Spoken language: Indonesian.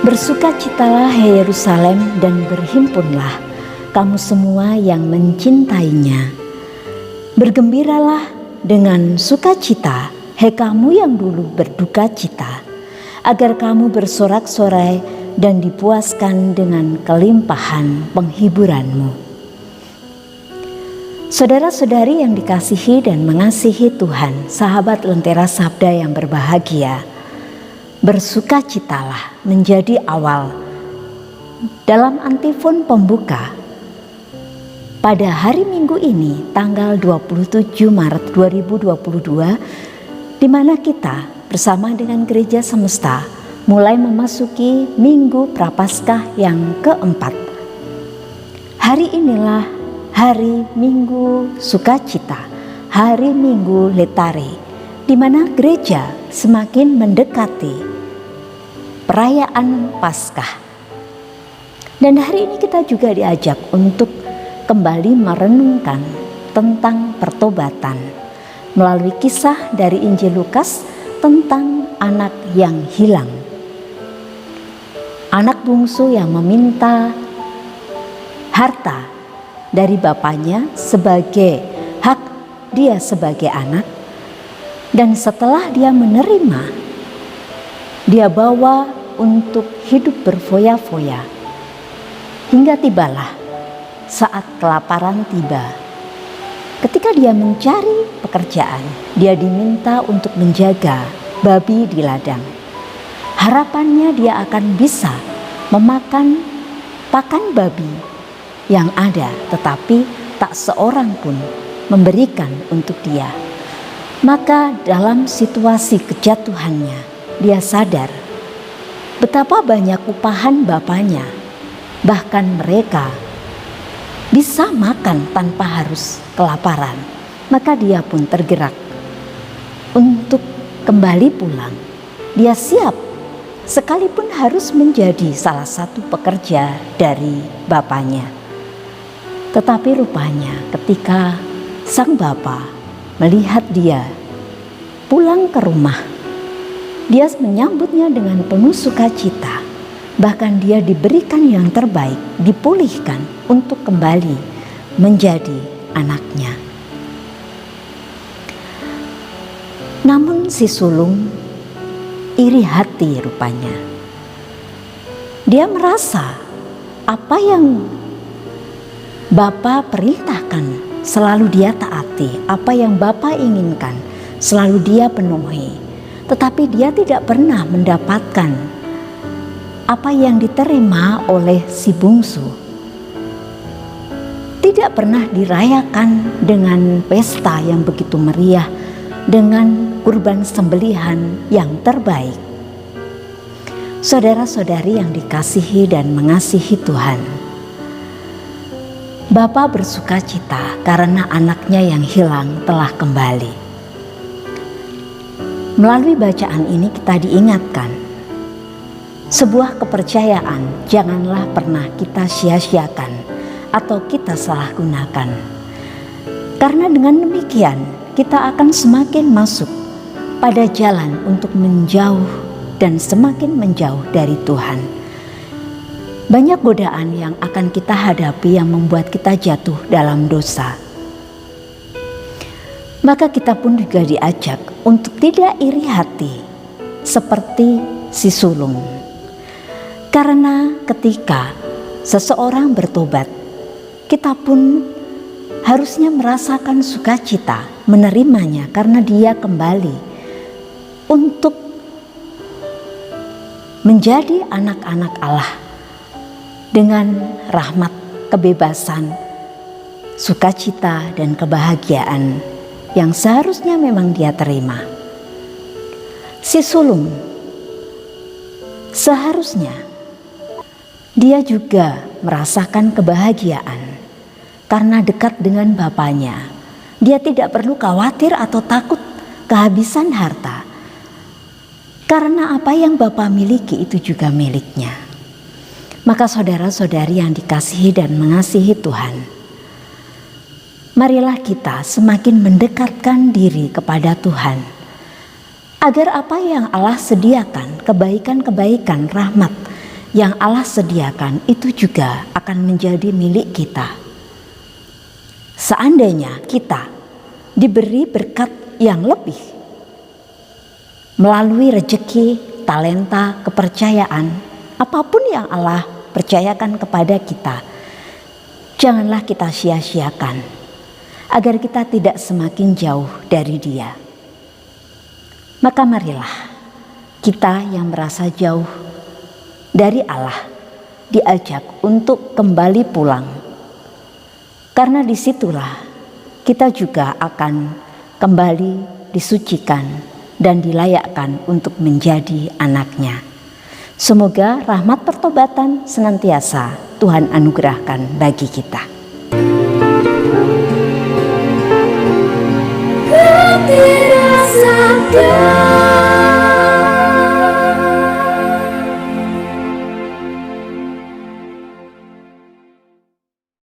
Bersukacitalah hai Yerusalem dan berhimpunlah kamu semua yang mencintainya. Bergembiralah dengan sukacita hai kamu yang dulu berduka cita, agar kamu bersorak-sorai dan dipuaskan dengan kelimpahan penghiburanmu. Saudara-saudari yang dikasihi dan mengasihi Tuhan, sahabat Lentera Sabda yang berbahagia, bersukacitalah menjadi awal dalam antifon pembuka pada hari Minggu ini tanggal 27 Maret 2022, di mana kita bersama dengan Gereja Semesta mulai memasuki Minggu Prapaskah yang keempat. Hari inilah hari Minggu Sukacita, hari Minggu Letare, di mana gereja semakin mendekati perayaan Paskah. Dan hari ini kita juga diajak untuk kembali merenungkan tentang pertobatan melalui kisah dari Injil Lukas tentang anak yang hilang. Anak bungsu yang meminta harta dari bapaknya sebagai hak dia sebagai anak, dan setelah dia menerima, dia bawa untuk hidup berfoya-foya hingga tibalah saat kelaparan tiba. Ketika dia mencari pekerjaan, dia diminta untuk menjaga babi di ladang. Harapannya dia akan bisa memakan pakan babi yang ada, tetapi tak seorang pun memberikan untuk dia. Maka dalam situasi kejatuhannya, dia sadar betapa banyak upahan bapaknya, bahkan mereka bisa makan tanpa harus kelaparan. Maka dia pun tergerak untuk kembali pulang. Dia siap sekalipun harus menjadi salah satu pekerja dari bapaknya. Tetapi rupanya ketika sang bapa melihat dia pulang ke rumah, dia menyambutnya dengan penuh sukacita. Bahkan dia diberikan yang terbaik, dipulihkan untuk kembali menjadi anaknya. Namun si sulung iri hati rupanya. Dia merasa apa yang Bapa perintahkan selalu dia taati, apa yang Bapa inginkan selalu dia penuhi. Tetapi dia tidak pernah mendapatkan apa yang diterima oleh si bungsu. Tidak pernah dirayakan dengan pesta yang begitu meriah, dengan kurban sembelihan yang terbaik. Saudara-saudari yang dikasihi dan mengasihi Tuhan, Bapa bersukacita karena anaknya yang hilang telah kembali. Melalui bacaan ini kita diingatkan sebuah kepercayaan janganlah pernah kita sia-siakan atau kita salah gunakan. Karena dengan demikian kita akan semakin masuk pada jalan untuk menjauh dan semakin menjauh dari Tuhan. Banyak godaan yang akan kita hadapi yang membuat kita jatuh dalam dosa. Maka kita pun juga diajak untuk tidak iri hati seperti si sulung. Karena ketika seseorang bertobat, kita pun harusnya merasakan sukacita menerimanya karena dia kembali untuk menjadi anak-anak Allah dengan rahmat, kebebasan, sukacita dan kebahagiaan yang seharusnya memang dia terima. Si sulung seharusnya dia juga merasakan kebahagiaan karena dekat dengan bapaknya. Dia tidak perlu khawatir atau takut kehabisan harta, karena apa yang Bapa miliki itu juga miliknya. Maka saudara-saudari yang dikasihi dan mengasihi Tuhan, marilah kita semakin mendekatkan diri kepada Tuhan, agar apa yang Allah sediakan, kebaikan-kebaikan, rahmat yang Allah sediakan itu juga akan menjadi milik kita. Seandainya kita diberi berkat yang lebih melalui rezeki, talenta, kepercayaan, apapun yang Allah percayakan kepada kita, janganlah kita sia-siakan agar kita tidak semakin jauh dari Dia. Maka marilah kita yang merasa jauh dari Allah diajak untuk kembali pulang. Karena disitulah kita juga akan kembali disucikan dan dilayakkan untuk menjadi anaknya. Semoga rahmat pertobatan senantiasa Tuhan anugerahkan bagi kita. Ku tidak sadar